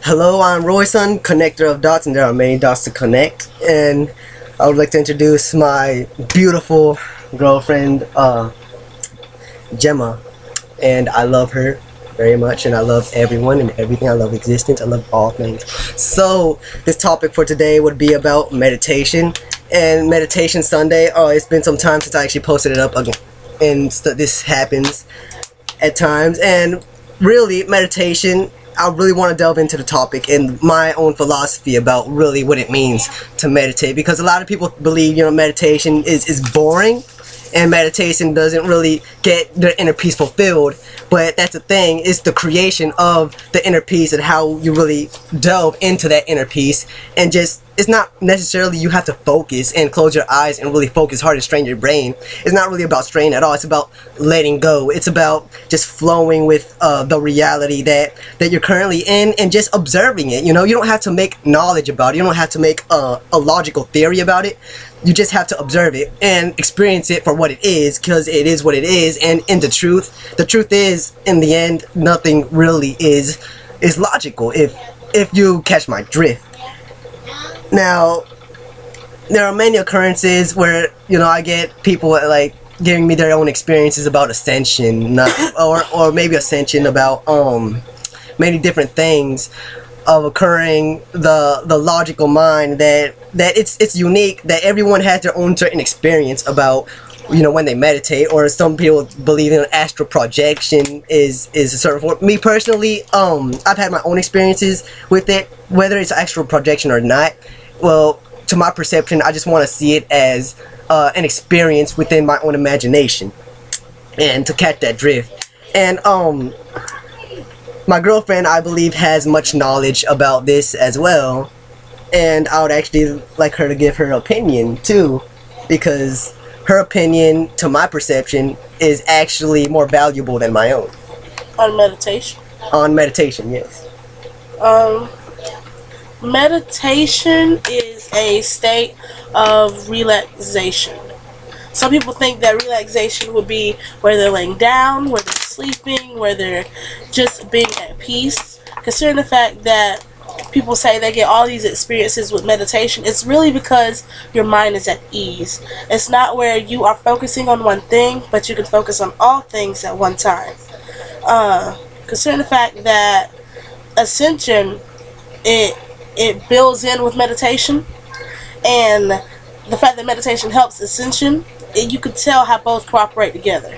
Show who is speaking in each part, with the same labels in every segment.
Speaker 1: Hello, I'm Royson, connector of dots, and there are many dots to connect. And I would like to introduce my beautiful girlfriend, Jemma. And I love her very much, and I love everyone and everything. I love existence. I love all things. So this topic for today would be about meditation and Meditation Sunday. It's been some time since I actually posted it up again, and this happens at times. And really, meditation, I really want to delve into the topic and my own philosophy about really what it means to meditate, because a lot of people believe, meditation is boring and meditation doesn't really get their inner peace fulfilled. But that's the thing, it's the creation of the inner peace and how you really delve into that inner peace. And just, it's not necessarily you have to focus and close your eyes and really focus hard and strain your brain. It's not really about strain at all. It's about letting go. It's about just flowing with the reality that you're currently in and just observing it. You don't have to make knowledge about it. You don't have to make a logical theory about it. You just have to observe it and experience it for what it is, because it is what it is. And in the truth is, in the end, nothing really is logical, if you catch my drift. Now, there are many occurrences where, I get people like giving me their own experiences about ascension, or maybe ascension about many different things of occurring, the logical mind that it's unique, that everyone has their own certain experience about when they meditate. Or some people believe in astral projection is a certain form. Me personally, I've had my own experiences with it, whether it's astral projection or not. Well, to my perception, I just want to see it as an experience within my own imagination, and to catch that drift. And my girlfriend, I believe, has much knowledge about this as well, and I would actually like her to give her opinion too, because her opinion, to my perception, is actually more valuable than my own.
Speaker 2: On meditation?
Speaker 1: On meditation, yes.
Speaker 2: Meditation is a state of relaxation. Some people think that relaxation would be where they're laying down, where they're sleeping, where they're just being at peace. Considering the fact that people say they get all these experiences with meditation, it's really because your mind is at ease. It's not where you are focusing on one thing, but you can focus on all things at one time. Considering the fact that ascension, it builds in with meditation, and the fact that meditation helps ascension, you could tell how both cooperate together,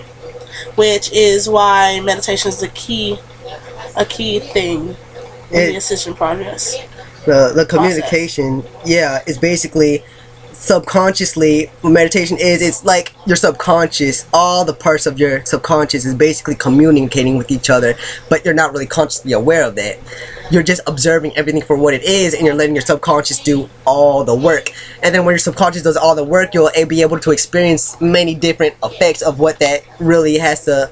Speaker 2: which is why meditation is a key thing in the ascension progress.
Speaker 1: The communication, yeah, is basically subconsciously. What meditation is, it's like your subconscious, all the parts of your subconscious is basically communicating with each other, but you're not really consciously aware of that. You're just observing everything for what it is, and you're letting your subconscious do all the work. And then when your subconscious does all the work, you'll be able to experience many different effects of what that really has to,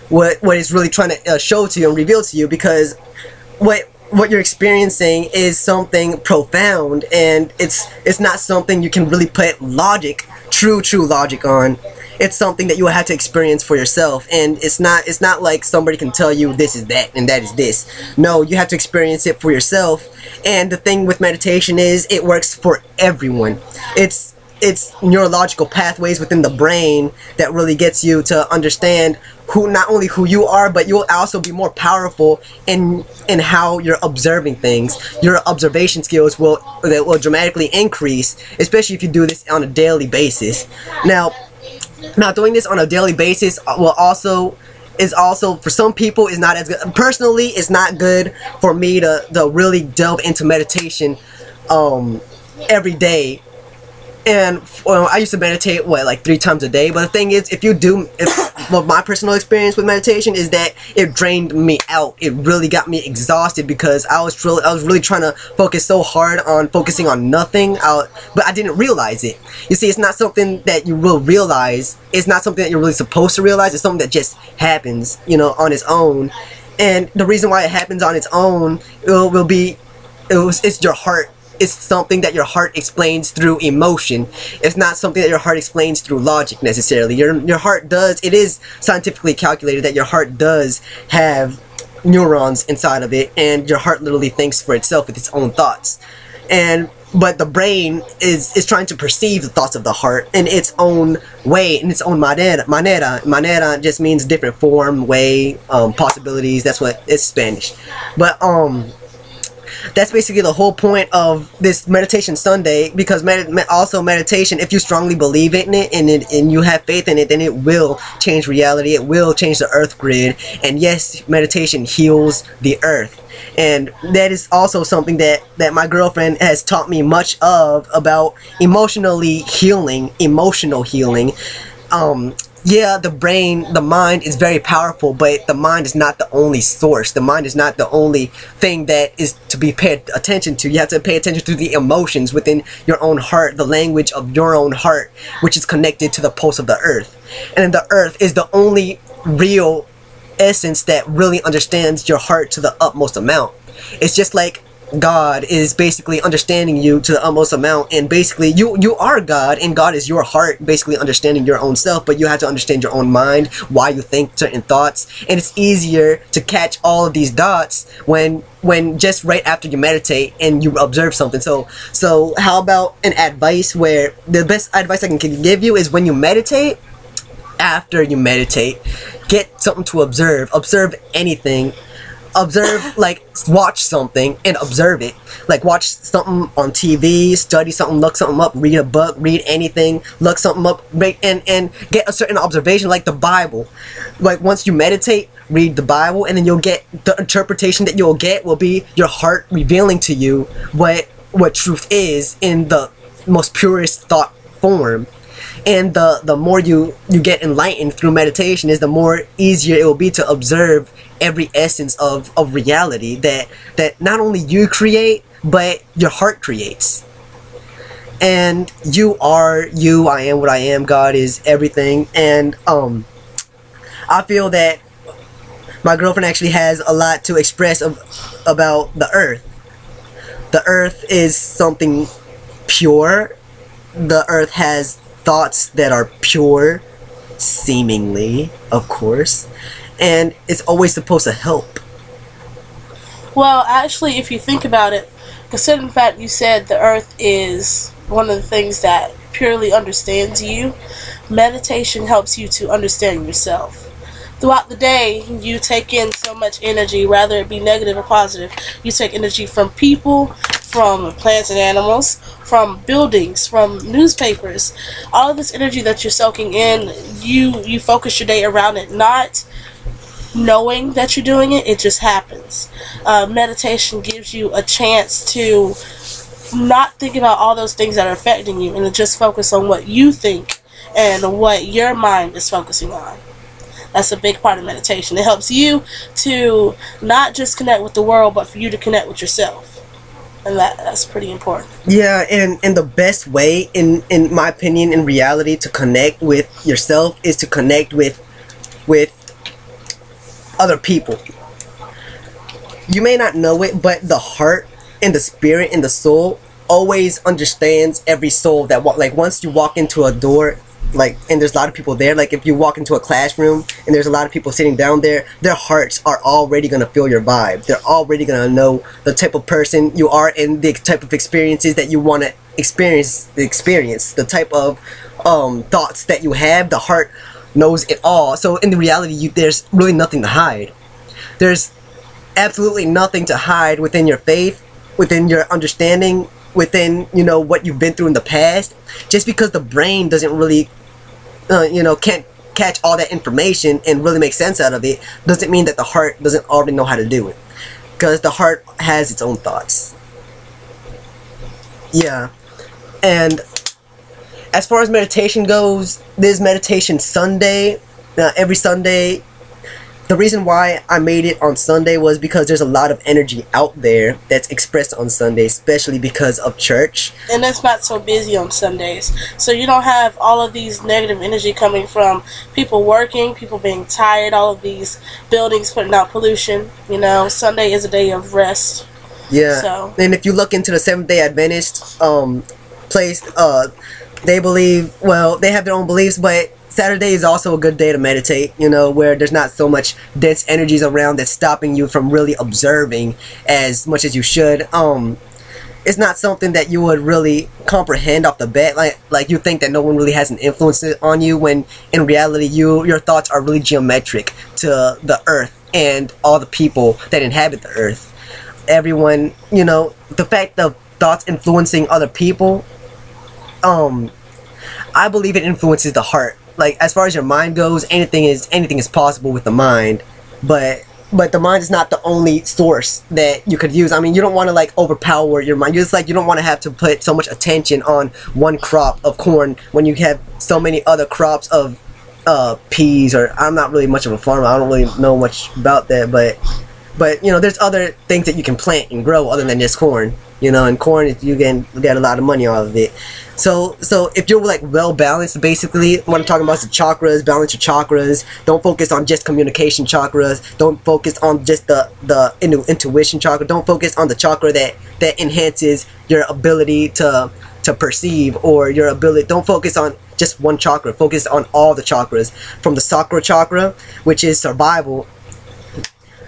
Speaker 1: what it's really trying to show to you and reveal to you, because what you're experiencing is something profound, and it's not something you can really put logic, true logic on. It's something that you will have to experience for yourself, and it's not like somebody can tell you this is that and that is this. No, you have to experience it for yourself. And the thing with meditation is it works for everyone. It's neurological pathways within the brain that really gets you to understand not only who you are, but you'll also be more powerful in how you're observing things. Your observation skills will dramatically increase, especially if you do this on a daily basis. Now doing this on a daily basis is also for some people is not as good. Personally, it's not good for me to really delve into meditation every day. And I used to meditate like 3 times a day, but the thing is, well, my personal experience with meditation is that it drained me out. It really got me exhausted, because I was really trying to focus so hard on focusing on nothing, but I didn't realize it. You see, it's not something that you will realize. It's not something that you're really supposed to realize. It's something that just happens, on its own. And the reason why it happens on its own it's your heart. It's something that your heart explains through emotion. It's not something that your heart explains through logic necessarily. Your heart does, it is scientifically calculated that your heart does have neurons inside of it, and your heart literally thinks for itself with its own thoughts. But the brain is trying to perceive the thoughts of the heart in its own way, in its own manera just means different form, way, possibilities. That's what it's Spanish. But that's basically the whole point of this meditation Sunday, because also meditation, if you strongly believe in it and you have faith in it, then it will change reality. It will change the earth grid. And yes, meditation heals the earth. And that is also something that my girlfriend has taught me much of, about emotional healing. Yeah, the brain, the mind is very powerful, but the mind is not the only source. The mind is not the only thing that is to be paid attention to. You have to pay attention to the emotions within your own heart, the language of your own heart, which is connected to the pulse of the earth. And the earth is the only real essence that really understands your heart to the utmost amount. It's just like God is basically understanding you to the utmost amount, and basically you are God, and God is your heart, basically understanding your own self, but you have to understand your own mind, why you think certain thoughts. And it's easier to catch all of these dots when just right after you meditate and you observe something. So how about an advice, where the best advice I can give you is, when you meditate, after you meditate, get something to observe anything. Observe, like, watch something and observe it. Like, watch something on TV, study something, look something up, read a book, read anything, look something up, and get a certain observation, like the Bible. Like, once you meditate, read the Bible, and then you'll get, the interpretation that you'll get will be your heart revealing to you what truth is in the most purest thought form. And the more you get enlightened through meditation, is the more easier it will be to observe every essence of reality that not only you create, but your heart creates. And you are you, I am what I am, God is everything. And I feel that my girlfriend actually has a lot to express about the earth. The earth is something pure. The earth has thoughts that are pure, seemingly, of course, and it's always supposed to help.
Speaker 2: Well, actually, if you think about it, considering the fact you said the earth is one of the things that purely understands you, meditation helps you to understand yourself. Throughout the day, you take in so much energy, whether it be negative or positive. You take energy from people, from plants and animals, from buildings, from newspapers. All of this energy that you're soaking in, you focus your day around it, not knowing that you're doing it. It just happens. Meditation gives you a chance to not think about all those things that are affecting you, and to just focus on what you think and what your mind is focusing on. That's a big part of meditation. It helps you to not just connect with the world, but for you to connect with yourself. And that's pretty important.
Speaker 1: Yeah, and the best way, in my opinion, in reality, to connect with yourself is to connect with other people. You may not know it, but the heart and the spirit and the soul always understands every soul that like, once you walk into a door, like, and there's a lot of people there, like if you walk into a classroom and there's a lot of people sitting down there, their hearts are already going to feel your vibe. They're already going to know the type of person you are and the type of experiences that you want to experience, the type of thoughts that you have. The heart knows it all. So in the reality, there's really nothing to hide. There's absolutely nothing to hide within your faith, within your understanding, within, you know, what you've been through in the past. Just because the brain doesn't really can't catch all that information and really make sense out of it, doesn't mean that the heart doesn't already know how to do it, because the heart has its own thoughts. Yeah. And as far as meditation goes, there's meditation Sunday, every Sunday. The reason why I made it on Sunday was because there's a lot of energy out there that's expressed on Sunday, especially because of church.
Speaker 2: And it's not so busy on Sundays. So you don't have all of these negative energy coming from people working, people being tired, all of these buildings putting out pollution. You know, Sunday is a day of rest.
Speaker 1: Yeah.
Speaker 2: So.
Speaker 1: And if you look into the Seventh-day Adventist place, they believe, well, they have their own beliefs, but Saturday is also a good day to meditate, you know, where there's not so much dense energies around that's stopping you from really observing as much as you should. It's not something that you would really comprehend off the bat, like you think that no one really has an influence on you, when in reality your thoughts are really geometric to the earth and all the people that inhabit the earth. Everyone, you know, the fact of thoughts influencing other people, I believe it influences the heart. Like, as far as your mind goes, anything is possible with the mind, but the mind is not the only source that you could use. I mean, you don't want to like overpower your mind. It's like you don't want to have to put so much attention on one crop of corn when you have so many other crops of peas. Or I'm not really much of a farmer. I don't really know much about that, but you know, there's other things that you can plant and grow other than just corn. You know, and corn, you get a lot of money out of it. So if you're like well balanced, basically what I'm talking about is the chakras. Balance your chakras. Don't focus on just communication chakras. Don't focus on just the intuition chakra. Don't focus on the chakra that enhances your ability to perceive, or your ability. Don't focus on just one chakra. Focus on all the chakras, from the sakra chakra, which is survival,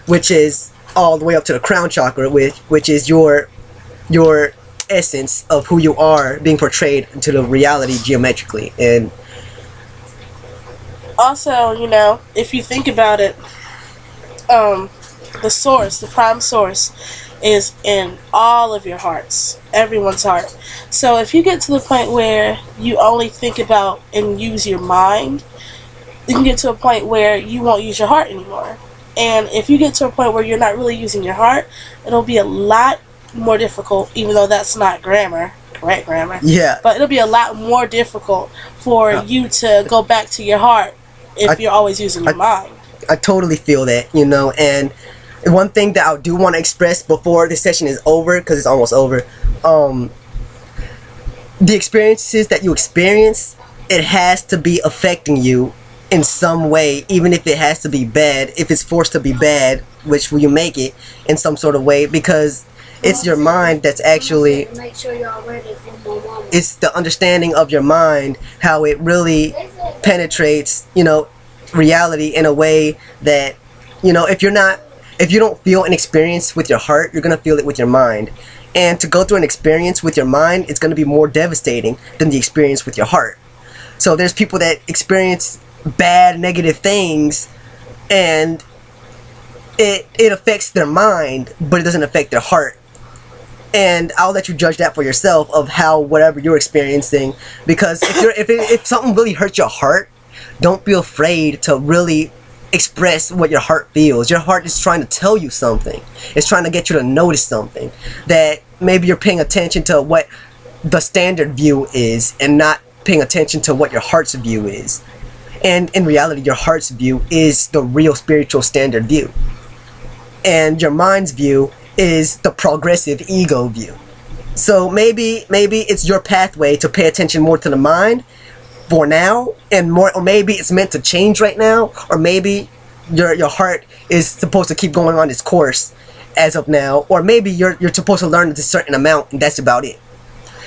Speaker 1: which is all the way up to the crown chakra, which is your essence of who you are being portrayed into the reality geometrically. And
Speaker 2: also, you know, if you think about it, the source, the prime source, is in all of your hearts, everyone's heart. So if you get to the point where you only think about and use your mind, you can get to a point where you won't use your heart anymore. And if you get to a point where you're not really using your heart, it'll be a lot more difficult, even though that's not correct grammar.
Speaker 1: Yeah.
Speaker 2: But it'll be a lot more difficult for you to go back to your heart if you're always using your mind.
Speaker 1: I totally feel that, you know. And one thing that I do want to express before this session is over, because it's almost over, the experiences that you experience, it has to be affecting you in some way, even if it has to be bad, if it's forced to be bad, which will you make it in some sort of way, because it's your mind that's actually,
Speaker 3: make sure y'all ready for my mama.
Speaker 1: It's the understanding of your mind, how it really penetrates, you know, reality in a way that, you know, if you don't feel an experience with your heart, you're going to feel it with your mind. And to go through an experience with your mind, it's going to be more devastating than the experience with your heart. So there's people that experience bad, negative things, and it affects their mind, but it doesn't affect their heart. And I'll let you judge that for yourself, of how whatever you're experiencing. Because if something really hurts your heart, don't be afraid to really express what your heart feels. Your heart is trying to tell you something. It's trying to get you to notice something, that maybe you're paying attention to what the standard view is and not paying attention to what your heart's view is. And in reality, your heart's view is the real spiritual standard view, and your mind's view is the progressive ego view. So maybe it's your pathway to pay attention more to the mind for now, and more, or maybe it's meant to change right now, or maybe your heart is supposed to keep going on its course as of now, or maybe you're supposed to learn a certain amount and that's about it.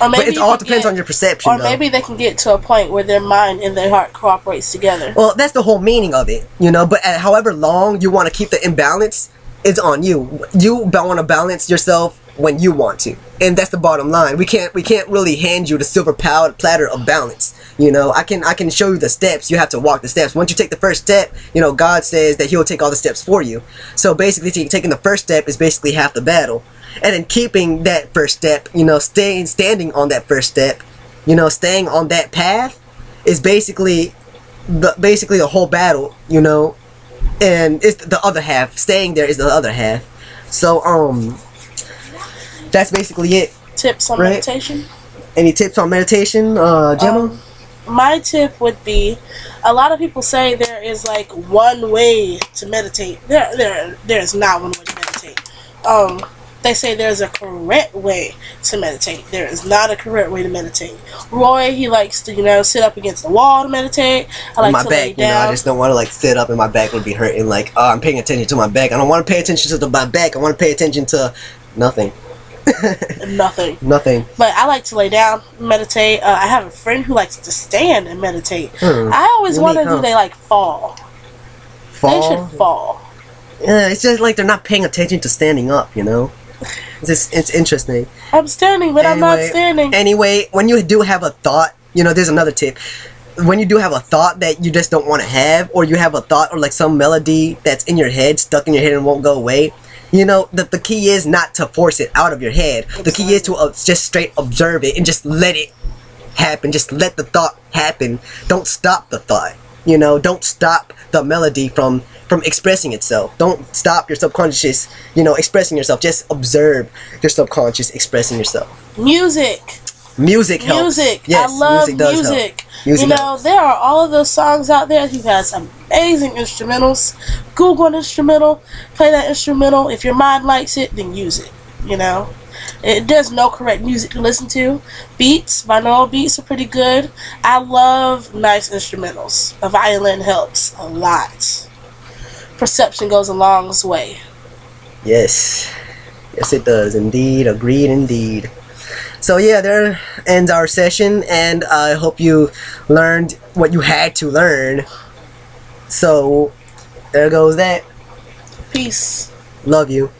Speaker 2: Or maybe
Speaker 1: but it all depends on your perception.
Speaker 2: Or maybe they can get to a point where their mind and their heart cooperates together.
Speaker 1: Well, that's the whole meaning of it, you know. But however long you want to keep the imbalance, it's on you. You want to balance yourself when you want to, and that's the bottom line. We can't really hand you the silver platter of balance. You know, I can show you the steps. You have to walk the steps. Once you take the first step, you know, God says that He'll take all the steps for you. So basically, taking the first step is basically half the battle. And then keeping that first step, you know, standing on that first step, you know, staying on that path is basically the whole battle, you know. And it's the other half. Staying there is the other half. So that's basically it.
Speaker 2: Tips on meditation?
Speaker 1: Any tips on meditation, Jemma?
Speaker 2: My tip would be, a lot of people say there is like one way to meditate. There's not one way to meditate. They say there's a correct way to meditate. There is not a correct way to meditate. Roy, he likes to, you know, sit up against the wall to meditate. I like
Speaker 1: my
Speaker 2: to
Speaker 1: back,
Speaker 2: lay down.
Speaker 1: you know, I just don't want to like sit up and my back would be hurting. Like, oh, I'm paying attention to my back. I don't want to pay attention to my back. I want to pay attention to nothing.
Speaker 2: Nothing.
Speaker 1: Nothing.
Speaker 2: But I like to lay down, meditate. I have a friend who likes to stand and meditate. I always wonder, do they like fall? They should fall.
Speaker 1: Yeah, it's just like they're not paying attention to standing up, you know? It's interesting.
Speaker 2: I'm standing, but I'm not standing.
Speaker 1: Anyway, when you do have a thought, you know, there's another tip. When you do have a thought that you just don't want to have, or you have a thought or like some melody that's in your head, stuck in your head and won't go away, you know, the key is not to force it out of your head. Exactly. The key is to just straight observe it and just let it happen. Just let the thought happen. Don't stop the thought. You know, don't stop the melody from expressing itself. Don't stop your subconscious, you know, expressing yourself. Just observe your subconscious expressing yourself.
Speaker 2: Music.
Speaker 1: Music helps.
Speaker 2: Music.
Speaker 1: Yes,
Speaker 2: I love
Speaker 1: music does
Speaker 2: music.
Speaker 1: Help. Music
Speaker 2: you know,
Speaker 1: helps.
Speaker 2: there are all of those songs out there who has amazing instrumentals. Google an instrumental, play that instrumental. If your mind likes it, then use it. You know, there's no correct music to listen to. Beats, binaural beats are pretty good. I love nice instrumentals. A violin helps a lot. Perception goes a long way.
Speaker 1: Yes. Yes, it does. Indeed. Agreed indeed. So yeah, there ends our session, and I hope you learned what you had to learn. So there goes that.
Speaker 2: Peace.
Speaker 1: Love you.